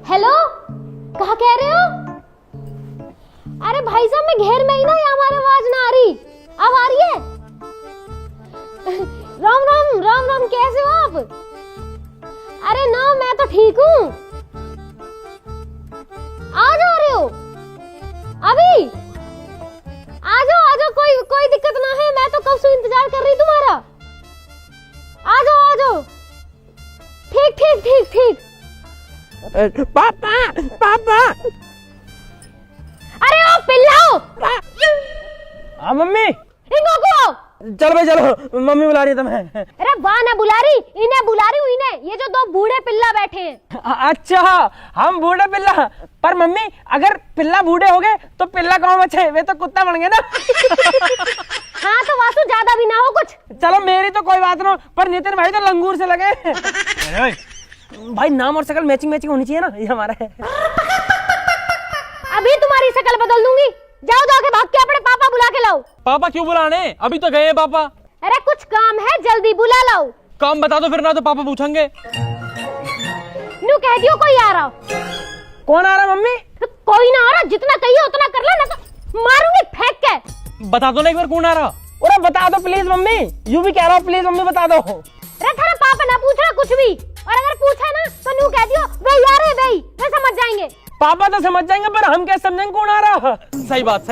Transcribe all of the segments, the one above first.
Hello, कहा कह रहे हो? अरे भाई साहब मैं घेर में ही ना, या हमारी आवाज ना आ रही? अब आ रही है? राम राम राम राम, कैसे हो आप? अरे ना, मैं तो ठीक हूँ। आ जा रहे हो अभी? आ जाओ, कोई दिक्कत ना है, मैं तो कब से इंतजार कर रही तुम्हारा। आ जाओ। ठीक। पापा अरे ओ पिल्लाओ। हाँ मम्मी, इनको को चलो भाई चलो, मम्मी बुला रही है तुम्हें। अरे वाह ना बुला रही, इन्हें बुला रही हूँ, इन्हें। ये जो दो बूढ़े पिल्ला बैठे हैं। अच्छा, हम बूढ़े पिल्ला। पर मम्मी, अगर पिल्ला बूढ़े हो गए तो पिल्ला कौन बचे? वे तो कुत्ता बन गए ना। हाँ तो वासु ज्यादा भी ना हो कुछ। चलो मेरी तो कोई बात ना, पर नितिन भाई तो लंगूर से लगे। भाई नाम और शक्ल मैचिंग होनी चाहिए ना, ये हमारा है। अभी तुम्हारी शक्ल बदल दूंगी। जाके भाग के अपने पापा बुला के लाओ। पापा क्यों बुलाने? अभी तो गए पापा। अरे कुछ काम है, जल्दी बुला लाओ। काम बता दो फिर, ना तो पापा पूछेंगे। नू कह दियो कोई आ रहा। कौन आ रहा मम्मी? कोई ना आ रहा, जितना कहिए उतना कर लो, ना तो मारूंगी फेंक के। बता दो ना एक बार कौन आ रहा। अरे बता दो प्लीज मम्मी, यूं भी कह रहा हूँ, प्लीज मम्मी बता दो। अरे थारा पापा ना पूछ रहा कुछ भी, और अगर पूछा ना तो नू कह दियो वे यार है वे, वे समझ जाएंगे। पापा तो समझ जाएंगे, पर हम कैसे समझेंगे कौन आ रहा? सही बात।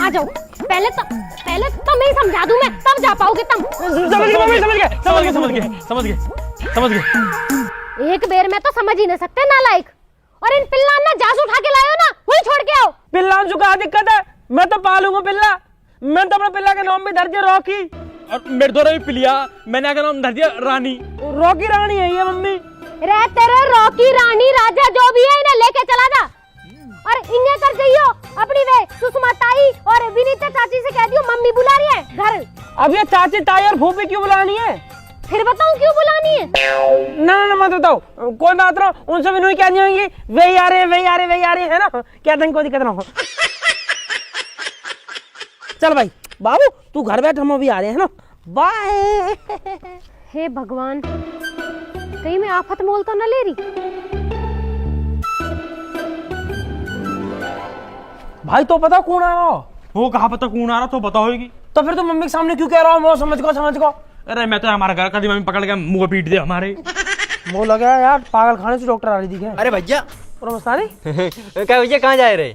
आ जाओ, पहले तो मैं समझा दूं, मैं तब जा पाओगे तुम। समझ गए मम्मी, समझ गए। एक बेर में तो समझ ही नहीं सकते नालायक। और इन पिल्ला ना जास उठा के लायो ना, वही छोड़ के आओ। पिल्ला जो का दिक्कत है, मैं तो पालूंगा पिल्ला। मैं तो अपने पिल्ला के नाम भी धर दिया रॉकी। और मेरे द्वारा भी पिलिया, मैंने क्या नाम धर दिया? रानी। रॉकी रानी है ये मम्मी। रे तेरे रॉकी रानी राजा जो भी है, इन्हें लेके चला जा। और इन्हें कर जाइयो अपनी वे सुषमा ताई और विनीता चाची से कह दियो मम्मी बुला रही है घर। अब ये चाची ताई और फूफी क्यों बुलानी है? फिर बताऊं क्यों बुलानी है? ना मत बताओ, कोई बात ना, उनसे भी नहीं कहनी होगी। वे आ रहे है ना, क्या कोई दिक्कत ना हो। चल भाई बाबू, तू घर बैठ, हम अभी आ रहे हैं ना। बाय। हे भगवान, कहीं मैं आफत मोल तो न ले रही। भाई तो पता कौन आ रहा? वो कहा पता कौन आ रहा, तो पता होगी। तो फिर तुम मम्मी के सामने क्यों कह रहा हो? समझ को। अरे मैं तो हमारा घर कभी मम्मी पकड़ के मुंह पीट दे हमारे। वो लगा यार, पागल खाने से डॉक्टर आ रही थी। अरे भैया, और मस्तानी क्या भैया कहाँ जा रहे?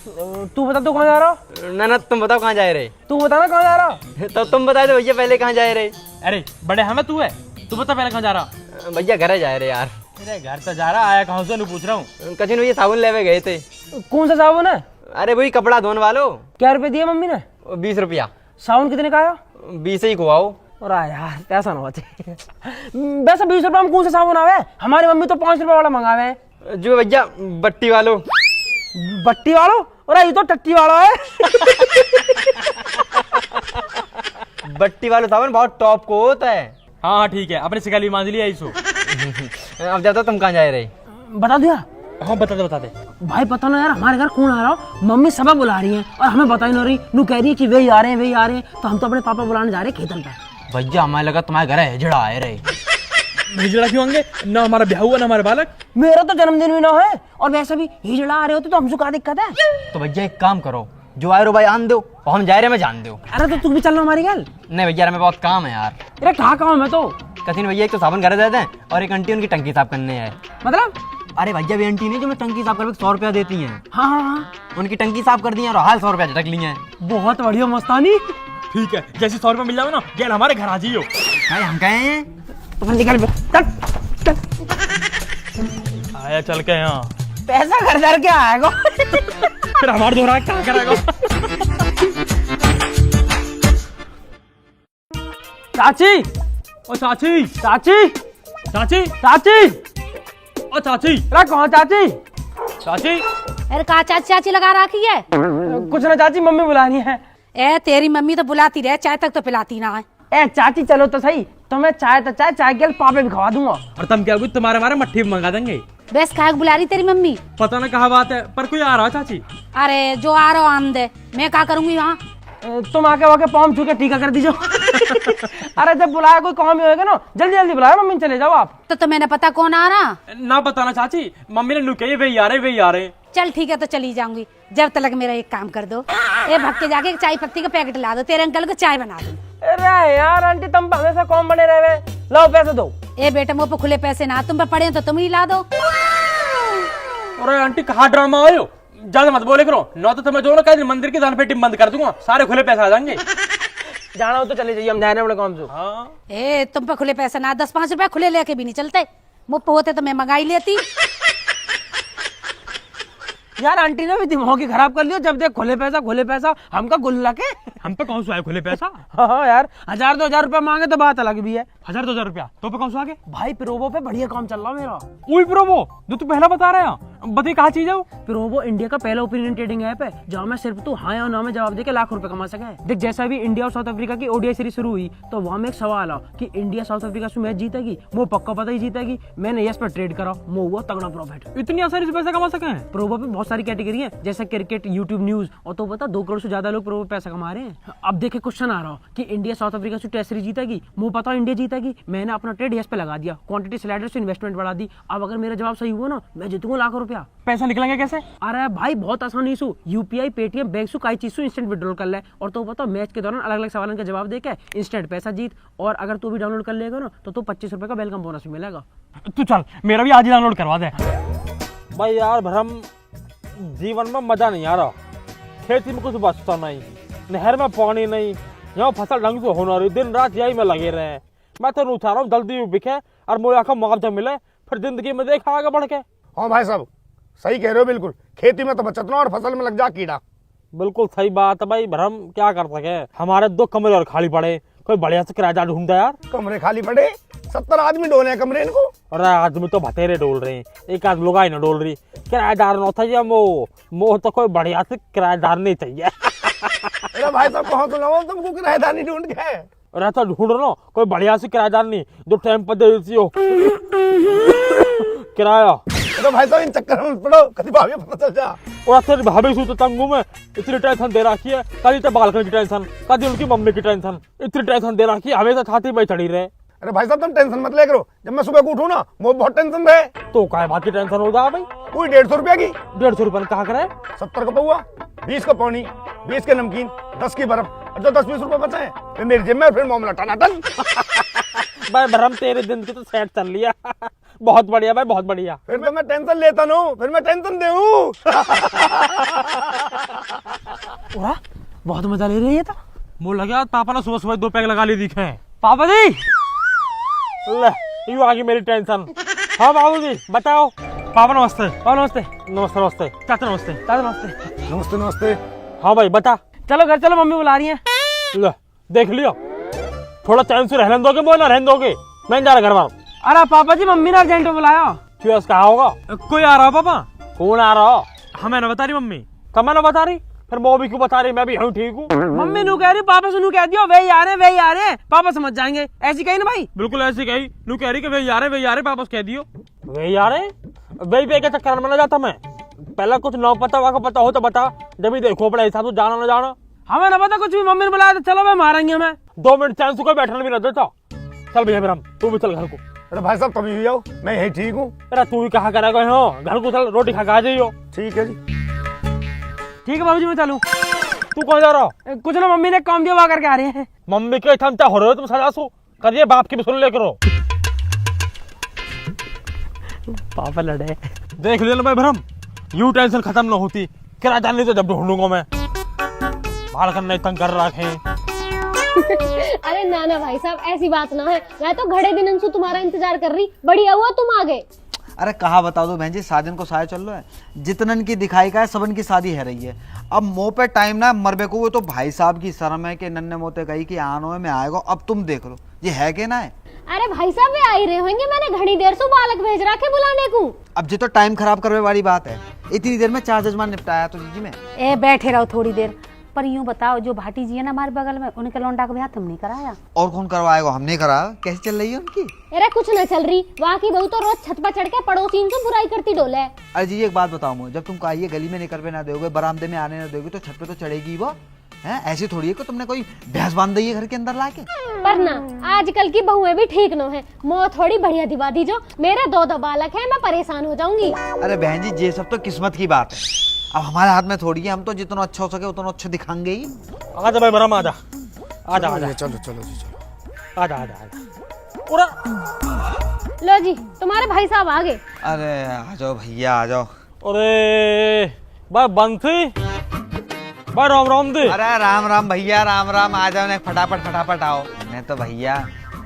तू बता, तू कहाँ जा रहा? ना तुम बताओ कहाँ जा रहे? तू बता ना कहाँ जा रहा। तो तुम बता दो भैया, पहले कहाँ जा रहे? अरे बड़े हमें तू है, तू बता पहले कहाँ जा रहा। भैया घर जा रहे यार। अरे घर तो जा रहा, आया कहाँ से नहीं पूछ रहा हूँ। कचिन भैया साबुन लेवे गए थे। कौन सा साबुन है? अरे वही कपड़ा धोने वालो। क्या रुपए दिए मम्मी ने? 20 रुपया। साबुन कितने का आया? 20 ही खुआओ। और यार पैसा ना बचे। वैसे 20 रुपए में कौन सा साबुन आवे? हमारी मम्मी तो 5 रुपए वाला मंगावे। जो भैया बट्टी वालो। बट्टी वालों? और ये तो टट्टी वाला है। बट्टी वाला साबुन बहुत टॉप को होता है। हाँ ठीक है, अपने शिकाली मान लिया इसो। अब जाता तुम कहाँ जा रहे? बता दिया? हाँ बता दे। भाई पता ना यार, हमारे घर कौन आ रहा हो? मम्मी सबा बुला रही है और हमें बता ही नहीं रही। नू कह रही है कि वे आ रहे हैं। तो हम तो अपने पापा बुलाने जा रहे हैं खेतन पे। भैया हमारे लगा तुम्हारे घर हिजड़ा आए रहे। हिजड़ा क्यों होंगे? ना हमारा ब्याह हुआ ना हमारे बालक। मेरा तो जन्मदिन भी ना है, और वैसे भी हिजड़ा आ रहे होते तो हमसे क्या दिक्कत है? तो भैया एक काम करो, जो आए रो भाई आन दो और हम जा रहे हैं, मैं जान दो। अरे तो तू भी चलना हमारी गल। नहीं भैया हमें बहुत काम है यार। अरे कहाँ काम है तो? कथिन भैया एक तो साबुन घर दे दें और एक आंटी उनकी टंकी साफ करने है। मतलब? अरे भैया भी आंटी नहीं जो मैं टंकी साफ करके 100 रुपया देती हैं। हाँ, उनकी टंकी साफ कर दी है और हाल 100 रुपया झटक ली है। बहुत बढ़िया मस्तानी। ठीक है, जैसे 100 रुपया मिल जाओ ना, गेल हमारे घर आ जाइयो। भाई हम कहे हैं तो फिर निकल चल। आया चल के यहाँ, पैसा घर के आएगा। फिर हमारे दोहरा क्या करेगा? चाची, ओ चाची, चाची, चाची, चाची, ओ चाची, अरे कहाँ चाची? चाची। अरे कहा चाची लगा रखी है? कुछ ना चाची, मम्मी बुलानी है। ए तेरी मम्मी तो बुलाती रहे, चाय तक तो पिलाती ना है। ए चाची चलो तो सही, तो मैं चाय के पापे भी खवा दूंगा। और तुम क्या तुम्हारे हमारे मट्ठी मंगा देंगे। बस काहे बुला रही तेरी मम्मी? पता ना कहा बात है, पर कोई आ रहा है चाची। अरे जो आ रहा आन दे, मैं क्या करूंगी वहाँ? तुम आके वाके पाँव छू के टीका कर दीजिए। अरे जब बुलाया कोई काम ही होगा ना, जल्दी जल्दी बुलाया मम्मी, चले जाओ आप। तो मैंने पता कौन आ रहा। ना बताना चाची, मम्मी ने नु कही वही आ रहे वही आ रहे। चल ठीक है तो चली जाऊंगी, जब तक मेरा एक काम कर दो, ए भग के जाके एक चाय पत्ती का पैकेट ला दो, तेरे अंकल को चाय बना दो। अरे यार आंटी तुम पे हमेशा कौन बने रहे, लाओ पैसे दो। ए बेटा मुँह पे खुले पैसे ना, तुम पे पड़े तो तुम ही ला दो। अरे आंटी कहाँ ड्रामा आयो, ज्यादा मत बोले करो, न तो तुम्हें जो ना कहीं मंदिर की दान पेटी बंद कर दूंगा, सारे खुले पैसे आ जाएंगे। जाना हो तो चले जाइए, हम जा रहे हैं अपने काम से। हाँ ए तुम पे खुले पैसे ना, 10-5 रुपए खुले लेके भी नहीं चलते, मुँह पे होते तो मैं मंगाई लेती। यार आंटी ने भी दिमाग ही खराब कर लिया, जब देख खुले पैसा हमका गुल्ला के। हम पे कौन सा है खुले पैसा? हाँ यार 1000-2000 रुपए मांगे तो बात अलग भी है। 1000-2000 रुपया तो पे कौन सा आगे? भाई प्रोवो पे बढ़िया काम चल रहा मेरा। वही प्रोमो जो तू पहला बता रहा है, बताइए कहाँ चीज है वो? प्रोवो इंडिया का पहला ओपिनियन ट्रेडिंग ऐप है, जहाँ में सिर्फ तू हाँ या ना में जवाब देके लाख रुपए कमा सके। देख जैसा भी इंडिया और साउथ अफ्रीका की ओडीआई सीरीज शुरू हुई, तो वहाँ में एक सवाल आ कि इंडिया साउथ अफ्रीका से मैच जीतेगी, वो पक्का पता ही जीतेगी। मैंने यस पर ट्रेड करा, वो हुआ तगड़ा प्रॉफिट। इतनी आसानी से पैसा कमा सके हैं? प्रोवो पे बहुत सारी कैटेगरी है, जैसे क्रिकेट, यूट्यूब, न्यूज, और तो पता 2 करोड़ से ज्यादा लोग प्रोवो पैसा कमा रहे हैं। अब देखे क्वेश्चन आ रहा कि इंडिया साउथ अफ्रीका से टेस्ट सीरीज जीतेगी, मुझे पता इंडिया जीतेगी, मैंने अपना ट्रेड यस पे लगा दिया, क्वांटिटी स्लाइडर से इन्वेस्टमेंट बढ़ा दी। अब अगर मेरा जवाब सही हुआ ना, मैं जीतूंगा लाख रुपया। पैसा निकलेंगे कैसे? अरे भाई बहुत आसानी से यूपीआई, पेटीएम, बैंक से कई चीज से इंस्टेंट विड्रॉल कर ले, और तो पता मैच के दौरान अलग अलग सवालों का जवाब देके इंस्टेंट पैसा जीत। और अगर तू भी डाउनलोड कर लेगा ना, तो 25 रुपए का वेलकम बोनस भी मिलेगा। तू चल मेरा भी आज ही डाउनलोड करवा दे। भाई यार भरम, जीवन में मजा नहीं आ रहा, खेती में कुछ बचता नहीं, नहर में पानी नहीं, यहाँ फसल ढंग से होना रही, दिन रात यही में लगे रहे। मैं तो चाह रहा हूँ जल्दी बिके और मुझे का मुआवजा मिले, फिर जिंदगी में देखा आगे बढ़ के। हाँ भाई साहब सही कह रहे हो, बिल्कुल खेती में तो बचत ना और फसल में लग जा कीड़ा। बिल्कुल सही बात है भाई भरम, क्या कर सके, हमारे 2 कमरे और खाली पड़े, कोई बढ़िया से किराएदार ढूंढता यार। कमरे खाली पड़े, 70 आदमी डोले हैं कमरे इनको। अरे आदमी तो बतेरे डोल रहे हैं, एक आध लुगाई न डोल रही, किराएदार न चाहिए, मोह तो कोई बढ़िया से किराएदार नहीं चाहिए। अरे भाई साहब कहाँ तो लाओ तुमको किराएदार नहीं ढूंढ के। अरे तो ढूंढ रहा कोई बढ़िया से किराएदार नहीं, जो टाइम पर दे देती हो किराया। अरे भाई साहब इन चक्कर में मत पड़ो, कभी भाभी पता चल जा। और तेरी भाभी सू तो तंगू में इतनी टेंशन दे रखी है, कभी तो बालकनी की टेंशन, कभी उनकी मम्मी की टेंशन, इतनी टेंशन दे रखी है, हमेशा छाती में चढ़ी रहे। अरे भाई साहब तुम टेंशन मत ले करो, जब मैं सुबह को उठूं ना वो बहुत टेंशन रहे। तो काय बात की टेंशन हो जा भाई? कोई 150 रुपया की, 150 रुपये कहा करे? 70 का पौआ, 20 का पानी, 20 के नमकीन, 10 की बर्फ, और जो 10-20 रुपए बचे हैं फिर मेरी जेब में, फिर मामला टनाटन। भाई भरम तेरे दिन की तो सेट चल लिया। बहुत बढ़िया भाई, बहुत बढ़िया। फिर तो मैं टेंशन लेता हूँ, फिर मैं टेंशन देऊँ। बहुत मजा ले रही है। तो मुझे लगा पापा ने सुबह सुबह 2 पैक लगा लिए दिखे। पापा जी ले यू आ गई मेरी टेंशन। हाँ बाबू जी बताओ। पापा नमस्ते। पापा नमस्ते। नमस्ते नमस्ते। चाचा नमस्ते। दादा नमस्ते। नमस्ते नमस्ते। हाँ भाई बता। चलो घर चलो, मम्मी बुला रही है। ले देख लियो, थोड़ा चैन से रहने दोगे, बोल ना रहने दोगे, मैं जा रहा घर बार। अरे पापा जी मम्मी ने अर्जेंट में बुलाया। क्यों कहा होगा? कोई आ रहा हो पापा? कौन आ रहा? हमें ना बता रही मम्मी। कब ना बता रही, फिर वो भी क्यों बता रही? मैं भी हूँ ठीक हूँ। मम्मी नू कह रही, पापा से नू कह दियो वही आ रहे हैं, पापा समझ जाएंगे। ऐसी कही ना भाई? बिल्कुल ऐसी कही, नू कह रही कि वही आ रहे पापा से कह दियो। वे यार वही पे के चक्कर में ना जाता मैं, पहले कुछ ना पता वाका पता हो तो बता, जब भी देखो अपने हिसाब से जाना ना जाना। हमें ना पता कुछ भी, मम्मी ने बुलाया तो चलो मैं मारेंगे हमें। 2 मिनट चैन से कोई बैठने भी ना देता। चल भैया मेरा, तू भी चल घर को। अरे भाई साहब कभी भी आओ, मैं यही ठीक हूँ। अरे तू भी कहा करेगा हो, घर को चल, रोटी खा के आ जाइयो। ठीक है जी। ठीक है बाबूजी मैं चलूं। तू कहाँ जा रहा? कुछ ना, मम्मी ने काम दिया वहाँ करके आ रहे हैं। मम्मी के थमता हो रहे हो तुम, सजा सो करिए, बाप की भी सुन ले करो। पापा लड़े। देख ले भाई भरम, यू टेंशन खत्म न होती, किराएदार नहीं तो जब ढूंढूंगा मैं, बाल करने तंग कर रखे। अरे ना ना भाई साहब ऐसी बात ना है, मैं तो घड़े दिन से तुम्हारा इंतजार कर रही, बढ़िया हुआ तुम आ गए। अरे कहा बता दो बहन जी, शादी को साया चल रहा है, जितनन की दिखाई का है सबन की शादी है रही है। अब मोह पे टाइम ना मरबे को, वो तो भाई साहब की शर्म है कि नन्ने मोते कही कि आनो में आएगा। अब तुम देख लो ये है कि ना है। अरे भाई साहब वे आ ही रहे होंगे, मैंने घड़ी देर से बालक भेज रखे बुलाने को। अब जो तो टाइम खराब करने वाली बात है, इतनी देर में 4 जजमान निपटाया तो जी में। ए बैठे रहो थोड़ी देर, पर यूं बताओ जो भाटी जी है ना हमारे बगल में, उनके लौंडा का ब्याह तुमने कराया? और कौन करवाएगा, हमने कराया। कैसे चल रही है उनकी? अरे कुछ न चल रही, वहाँ की बहू तो रोज छत पर चढ़ के पड़ोसी से बुराई करती डोले। अरे जी एक बात बताओ मुझे, जब तुम कहिए गली में निकल पे ना दोगे, बरामदे में आने ना दोगे, तो छत पे तो चढ़ेगी वो। हैं? ऐसी थोड़ी है कि तुमने कोई भैंस बांध दी है घर के अंदर लाके। पर ना आजकल की बहुएं भी ठीक न है, मोह थोड़ी बढ़िया दिवा दी जो। मेरे 2 बालक हैं, मैं परेशान हो जाऊंगी। अरे बहन जी, ये सब तो किस्मत की बात है, अब हमारे हाथ में थोड़ी है। हम तो जितना अच्छा हो सके उतना अच्छा दिखाएंगे ही। आजा भाई भरम, आजा आजा आजा, चलो चलो जी चलो। आजा आजा आजा। पूरा लो जी, तुम्हारे भाई साहब आ गए। अरे आ जाओ भैया, आ जाओ। अरे भाई बंसी, भाई राम राम दे। अरे राम राम भैया, राम राम। आ जाओ ना, फटाफट फटाफट आओ। मैं तो भैया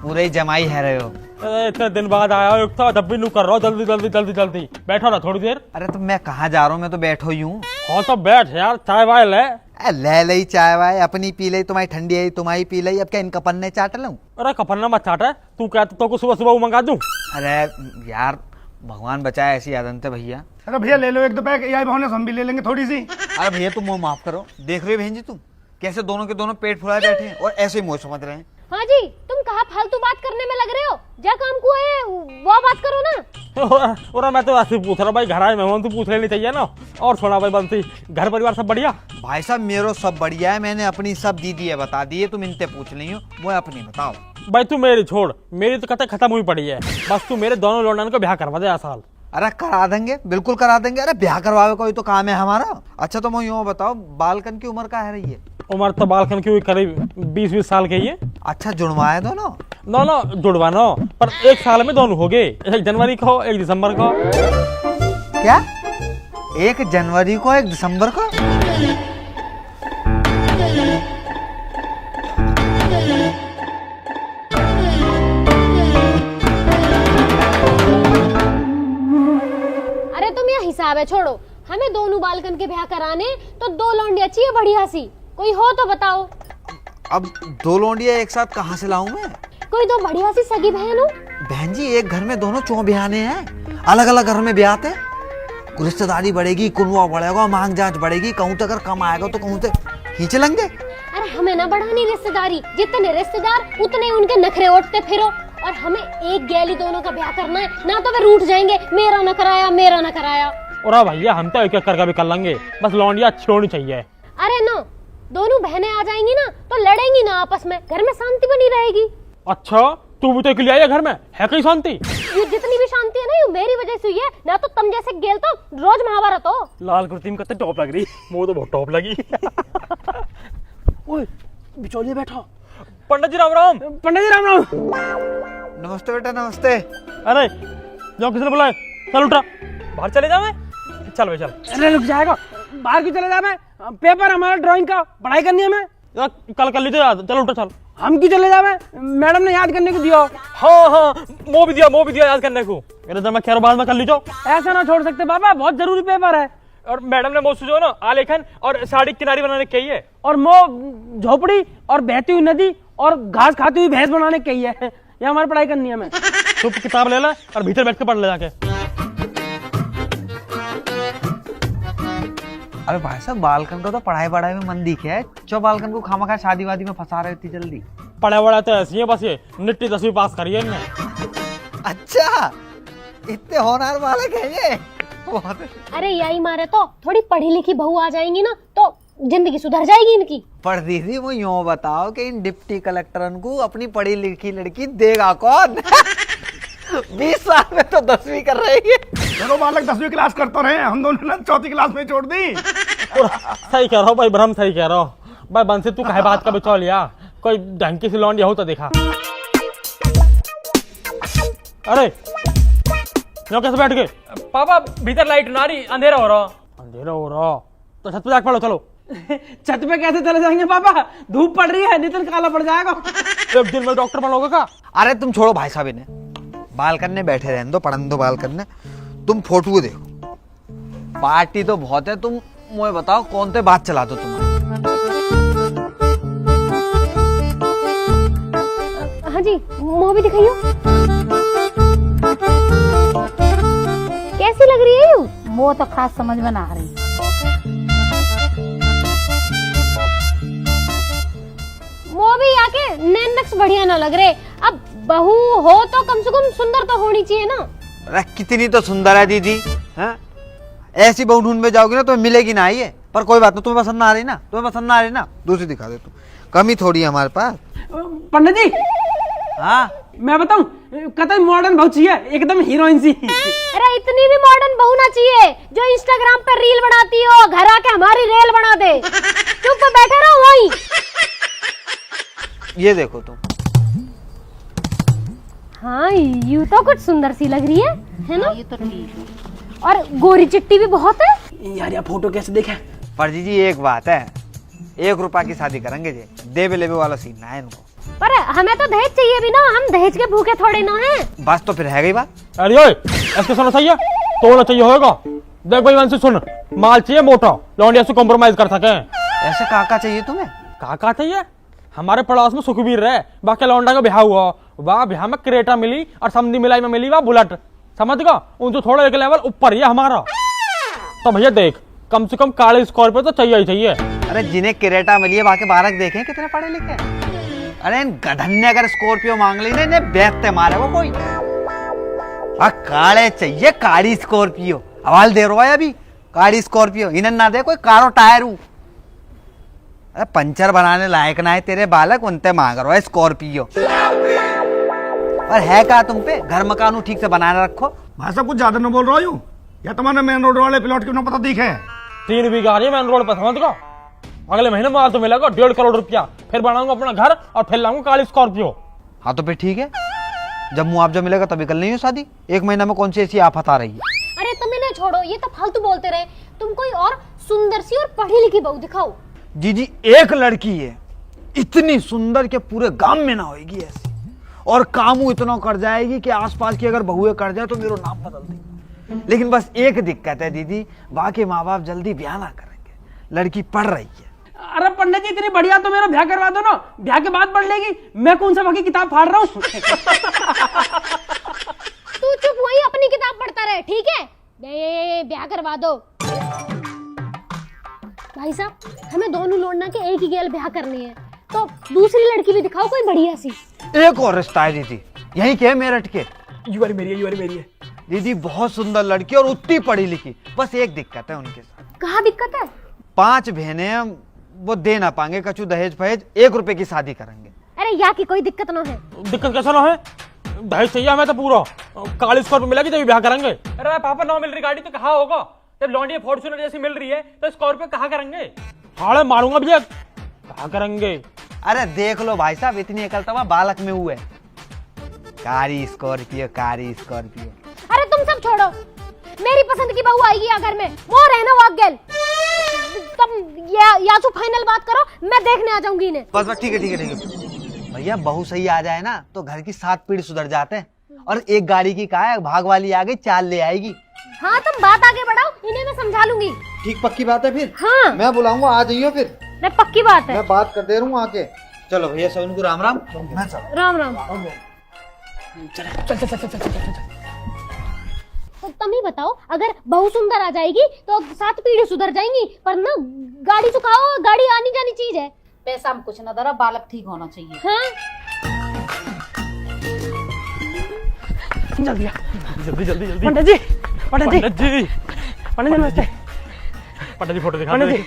पूरे ही जमाई है रहे हो। अरे इतने दिन बाद आया हो, एक था जब भी नू कर रहा हूँ, जल्दी जल्दी जल्दी जल्दी बैठो ना थोड़ी देर। अरे तो मैं कहाँ जा रहा हूँ, मैं तो बैठो ही हूँ। हाँ तो बैठ यार, चाय वाय ले। ले लई चाय वाय, अपनी पी लई, तुम्हारी ठंडी आई तुम्हारी पी लई, अब क्या इनका पन्ने चाट लूं? अरे कपन्ना मत चाट है, तू कहता तो को सुबह सुबह मंगा दूं। अरे यार भगवान बचाए, ऐसी आदत है भैया। अरे भैया ले लो 1-2 पैक, यही बहाने से हम भी ले लेंगे थोड़ी सी। अरे भैया तुम मुँह माफ करो, देख रहे हो बहन जी तुम कैसे दोनों के दोनों पेट फुलाए बैठे हैं और ऐसे ही मुँह समझ रहे हैं। हाँ जी, तुम कहाँ फालतू बात करने में लग रहे हो? जा काम को है वो बात करो ना। और मैं तो ऐसे पूछ रहा भाई, घर आए मेहमान तो पूछ लेनी चाहिए ना। और सुना भाई बंसी, घर परिवार सब बढ़िया? भाई साहब मेरो सब बढ़िया है, मैंने अपनी सब दीदी है बता दी है, तुम इनसे पूछ ली हो, वो अपनी बताओ। भाई तू मेरी छोड़, मेरी तो कथा खत्म हुई पड़ी है, बस तू मेरे दोनों लौंडन को ब्याह करवा दे साल। अरे करा देंगे, बिल्कुल करा देंगे। अरे ब्याह करवावे कोई तो काम है हमारा। अच्छा तो मैं यूँ बताओ, बालकन की उम्र क्या है रही है? उम्र तो बालकन की हुई करीब 20-20 साल की है। अच्छा जुड़वाए दोनों? दोनों जुड़वाना, पर 1 साल में दोनों हो गए, 1 जनवरी को 1 दिसंबर को। क्या 1 जनवरी को 1 दिसंबर को? अरे तुम यह हिसाब है छोड़ो, हमें दोनों बालकन के ब्याह कराने तो 2 लौंडिया चाहिए बढ़िया सी, कोई हो तो बताओ। अब 2 लौंडिया एक साथ कहाँ से लाऊं मैं? कोई 2 बढ़िया सी सगी बहन हो। बहन जी एक घर में दोनों चौ ब्याहने हैं, अलग अलग घर में ब्याहते, रिश्तेदारी बढ़ेगी, कुनवा बढ़ेगा, मांग जांच बढ़ेगी, कहूँ तो अगर कम आएगा तो कहूँ तो खींच लेंगे। अरे हमें ना बढ़ानी रिश्तेदारी, जितने रिश्तेदार उतने उनके नखरे उठते फिरो, और हमें एक गैली दोनों का ब्याह करना है, ना तो वे रूठ जाएंगे, मेरा न कराया मेरा न कराया। और भैया हम तो एक करके भी कर लेंगे, बस लौंडिया अच्छी होनी चाहिए। अरे ना, दोनों बहनें आ जाएंगी ना तो लड़ेंगी ना आपस में, घर में शांति बनी रहेगी। अच्छा तू भी तो अकेली आई है घर में, है कहीं शांति? ये जितनी भी शांति है ना ये मेरी वजह से हुई है, ना तो तुम जैसे गेल तो रोज महाभारत हो। लाल कुर्ती में कितने टॉप लग रही, वो तो बहुत टॉप लगी। ओए बिचौलिया बैठा। पंडित जी राम राम। पंडित जी राम राम। नमस्ते बेटा नमस्ते। अरे जाओ, किसने बुलाए? चल उठा, बाहर चले जाओ। चल भाई चल। अरे रुक जाएगा, बाहर क्यों चले जाए? पेपर हमारा ड्राइंग का, पढ़ाई करनी है हमें। कल कर लीजिए याद, चल उठा चल। हम क्यों चले जाए? मैडम ने याद करने को दिया। हाँ हाँ वो भी दिया याद करने को। मेरे जब मैं कह रहा बाद में कर लीजिए। ऐसा ना छोड़ सकते बाबा, बहुत जरूरी पेपर है। और मैडम ने मुझसे जो ना आलेखन और साड़ी किनारी बनाने की है, और मो झोपड़ी और बहती हुई नदी और घास खाती हुई भैंस बनाने की है। ये हमारी पढ़ाई करनी है हमें। तो किताब ले ला और भीतर बैठ के पढ़ ले जाके। अरे भाई साहब बालकन को तो पढ़ाई में मन दिखे है, चो बालकन को खामखा शादी वादी में फंसा रहे इतनी जल्दी। पढ़ा वड़ा तो ऐसी है, बस ये निट्टी 10वीं पास करिए इनने। अच्छा इतने होनहार बालक है ये। अरे यही मारे तो थोड़ी पढ़ी लिखी बहू आ जाएंगी ना तो जिंदगी सुधर जाएगी इनकी। पर दीदी वो यूँ बताओ कि इन डिप्टी कलेक्टरन को अपनी पढ़ी लिखी लड़की देगा कौन? 20 साल में तो 10वीं कर रही है। चलो बालक 10वीं क्लास करते रहे, हम दोनों ने 4th क्लास में छोड़ दी। सही कह रहा हूँ भाई ब्रह्म, सही कह रहा हूँ भाई। बंसी तू कहे बात का बचा लिया, कोई ढंग की सी लौंडिया हो तो देखा। अरे यो कैसे बैठ गए? पापा भीतर लाइट ना रही, अंधेरा हो रहा तो छत पे जाके पढ़ो। चलो। छत पे कैसे चले जाएंगे पापा, धूप पड़ रही है, नितिन काला पड़ जाएगा। एक दिन में डॉक्टर बनोगे का? अरे तुम छोड़ो भाई साहब, इन्हें बालकन में बैठे रहने दो, पढ़ने दो बालकन में। तुम फोटो देखो, पार्टी तो बहुत है, तुम मुझे बताओ कौन से बात चला दो तुम्हारे। हाँ जी मुँह भी दिखाइयो, कैसी लग रही है यू? वो तो खास समझ में ना आ रही। वो भी आके नैन नक्श बढ़िया ना लग रहे। अब बहू हो तो कम से कम सुंदर तो होनी चाहिए ना। अरे कितनी तो सुंदर है दीदी, हैं? ऐसी बहू ढूंढ में जाओगी ना तो मिलेगी ना ये। पर कोई बात नहीं, तुम्हें पसंद ना आ रही ना, तुम्हें पसंद ना आ रही ना, दूसरी दिखा दे तू, कमी थोड़ी है हमारे पास। पंडित जी हाँ मैं बताऊं, कतई मॉडर्न बहुत चाहिए, एकदम हीरोइन सी। अरे इतनी भी मॉडर्न बहू ना चाहिए जो इंस्टाग्राम पर रील बनाती हो, घर आके हमारी रेल बना दे। चुप बैठे रहो वहीं। ये देखो तुम। हाँ यू तो कुछ सुंदर सी लग रही है ना? ये तो ठीक है। और गोरी चिट्टी भी बहुत है। यार ये फोटो कैसे देखे? पर जी एक बात है, 1 रुपया की शादी करेंगे जी, देवे लेवे वाला सीन ना है इनको। पर हमें तो दहेज चाहिए भी ना, हम दहेज के भूखे थोड़े ना हैं। बस तो फिर है गई बात। अरे ओए ऐसे सुनो सही है, तोड़ना चाहिए होगा। देख भाई वंशी सुन, माल चाहिए मोटा, लौंडिया से कॉम्प्रोमाइज कर सके। ऐसे काका चाहिए तुम्हें? काका चाहिए? हमारे पड़ोस में सुखबीर रहे, बाकी लौंडा का ब्याह हुआ, वाह ब्याह में क्रेटा मिली और समधी मिलाई में मिली वाह बुलेट, समझ गया? उनसे थोड़ा एक लेवल ऊपर ही है हमारा। तो भैया देख, कम से कम काले स्कॉर्पियो तो चाहिए ही चाहिए। अरे जिन्हें क्रेटा मिली है बाकी बारक देखे कितने पढ़े लिखे। अरे इन गधन ने अगर स्कॉर्पियो मांग ली ना, इन्हें बेचते मारे वो कोई। काले चाहिए, काली स्कॉर्पियो। हवाल दे रहा है अभी, काली स्कॉर्पियो। इन्हें ना दे कोई कारो टायर हूं। अरे पंचर बनाने लायक ना है तेरे बालक, उनते मांग रहा है स्कॉर्पियो। और है क्या तुम पे? घर मकान ठीक से बनाने रखो। भाई साहब कुछ ज्यादा न बोल रहा हूँ, या तुम्हारे मेन रोड वाले प्लॉट क्यों ना पता दिखे? 3 बीघा आ रही है मेन रोड पर, समझ गया? अगले महीने माल तो मिलेगा 1.5 करोड़ रुपया, फिर बनाऊंगा अपना घर और फिर लाऊंगा काली स्कॉर्पियो। हाँ तो फिर ठीक है, जब मुआवजा मिलेगा तभी कर लेंगे शादी। 1 महीना में कौन सी ऐसी आफत आ रही है? अरे तुम इन्हें छोड़ो, ये तो फालतू बोलते रहे। तुम कोई और सुंदर सी और पढ़ी लिखी बहू दिखाओ। जी एक लड़की है इतनी सुंदर के पूरे गांव में ना होगी ऐसी, और कामू इतना कर जाएगी कि आसपास की अगर बहुएं कर जाए तो मेरा नाम बदल देगी। लेकिन बस एक दिक्कत है दीदी, बाकी माँ बाप जल्दी ब्याह ना करेंगे, लड़की पढ़ रही है। अरे पंडित जी इतनी बढ़िया तो मेरा ब्याह करवा दो ना, ब्याह के बाद पढ़ लेगी। मैं कौन सा बाकी किताब फाड़ रहा हूँ। तू चुप वहीं अपनी किताब पढ़ता रहे, ठीक है? ब्याह करवा दो। भाई साहब हमें दोनों लौंडा के एक ही गेल ब्याह करनी है, तो दूसरी लड़की भी दिखाओ कोई बढ़िया सी। एक और रिश्ता है दीदी, यहीं के मेरठ के। यू वाली मेरी है, यू वाली मेरी है। दीदी बहुत सुंदर लड़की और उतनी पढ़ी लिखी, बस एक दिक्कत है उनके साथ। कहाँ दिक्कत है? 5 बहनें हैं, वो दे ना पाएंगे कछु दहेज फहेज, 1 रुपए की शादी करेंगे। अरे यहाँ की कोई दिक्कत ना है। दिक्कत कैसा ना है? दहेज चाहिए हमें तो पूरा, काली स्कॉर्पियो मिलेगी तभी ब्याह करेंगे। अरे पापा 9 मिल रही गाड़ी तो कहाँ होगा? जब लॉन्डी फॉर्च्यूनर जैसी मिल रही है तो स्कॉर्पियो कहाँ करेंगे? हाड़े मारूंगा भैया, कहाँ करेंगे? अरे देख लो भाई साहब, इतनी अकलतवा बालक में हुए। कारी स्कॉर्पियो, कारी स्कॉर्पियो। अरे तुम सब छोड़ो, मेरी पसंद की बहू आएगी अगर में वो रहना वाक गेल। तुम या तो फाइनल बात करो, मैं देखने आ जाऊंगी इन्हें। बस ठीक है ठीक है ठीक है भैया, बहू सही आ जाए ना तो घर की 7 पीढ़ी सुधर जाते हैं। और एक गाड़ी की का है, भाग वाली आ गई, 4 ले आएगी। हाँ तुम बात आगे बढ़ाओ, इन्हें मैं समझा लूंगी। ठीक पक्की बात है फिर? हाँ मैं बुलाऊंगा, आ जाइयो फिर। मैं पक्की बात है। मैं बात कर दे रहा हूँ आके। चलो भैया सब उनको राम राम। मैं चल। राम राम। तो तुम ही बताओ, अगर बहू सुंदर आ जाएगी तो 7 पीढ़ी सुधर जाएंगी, पर ना गाड़ी चुकाओ, गाड़ी आनी जानी चीज है। पैसा हम कुछ ना दरा, बालक ठीक होना चाहिए। हाँ जल्दी जल्दी जल्दी जल्दी। पंडित जी, पंडित जी, पंडित जी, पंडित जी नमस्ते। पंडित जी फोटो दिखा पंडित दो। जी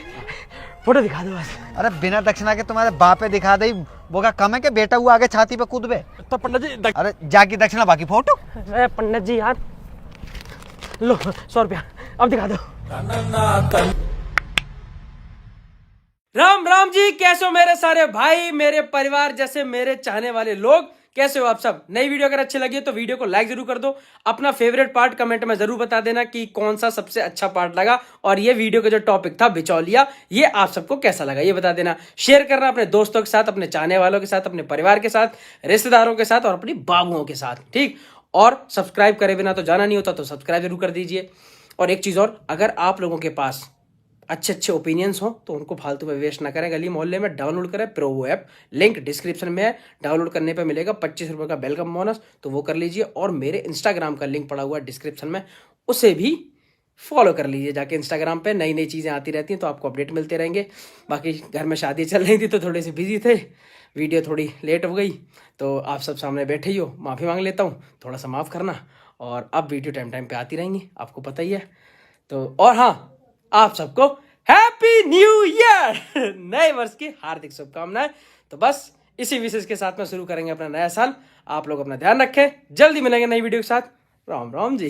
फोटो दिखा दो बस। अरे बिना दक्षिणा के तुम्हारे बापे दिखा दे, वो क्या कम है कि बेटा हुआ आगे छाती पे कूद बे? तो पंडित जी अरे जाकी दक्षिणा बाकी फोटो। अरे पंडित जी यार, लो 100 रुपया अब दिखा दो। राम राम जी, कैसे हो मेरे सारे भाई, मेरे परिवार जैसे मेरे चाहने वाले लोग, कैसे हो आप सब? नई वीडियो अगर अच्छी लगी है तो वीडियो को लाइक जरूर कर दो। अपना फेवरेट पार्ट कमेंट में जरूर बता देना कि कौन सा सबसे अच्छा पार्ट लगा, और ये वीडियो का जो टॉपिक था बिचौलिया, ये आप सबको कैसा लगा ये बता देना। शेयर करना अपने दोस्तों के साथ, अपने चाहने वालों के साथ, अपने परिवार के साथ, रिश्तेदारों के साथ और अपनी बाबुओं के साथ, ठीक? और सब्सक्राइब करे बिना तो जाना नहीं होता, तो सब्सक्राइब जरूर कर दीजिए। और एक चीज और, अगर आप लोगों के पास अच्छे अच्छे ओपिनियंस हो तो उनको फालतू में वेस्ट ना करें, गली मोहल्ले में डाउनलोड करें प्रोवो ऐप, लिंक डिस्क्रिप्शन में है। डाउनलोड करने पे मिलेगा 25 रुपये का वेलकम बोनस, तो वो कर लीजिए। और मेरे इंस्टाग्राम का लिंक पड़ा हुआ है डिस्क्रिप्शन में, उसे भी फॉलो कर लीजिए जाके। इंस्टाग्राम पे नई नई चीज़ें आती रहती हैं तो आपको अपडेट मिलते रहेंगे। बाकी घर में शादी चल रही थी तो थोड़े से बिजी थे, वीडियो थोड़ी लेट हो गई, तो आप सब सामने बैठे ही हो, माफ़ी मांग लेता हूँ, थोड़ा सा माफ़ करना। और अब वीडियो टाइम टाइम पे आती रहेंगी, आपको पता ही है। तो और हाँ, आप सबको हैप्पी न्यू ईयर नए वर्ष की हार्दिक शुभकामनाएं। तो बस इसी विशेष के साथ में शुरू करेंगे अपना नया साल। आप लोग अपना ध्यान रखें, जल्दी मिलेंगे नई वीडियो के साथ। राम राम जी।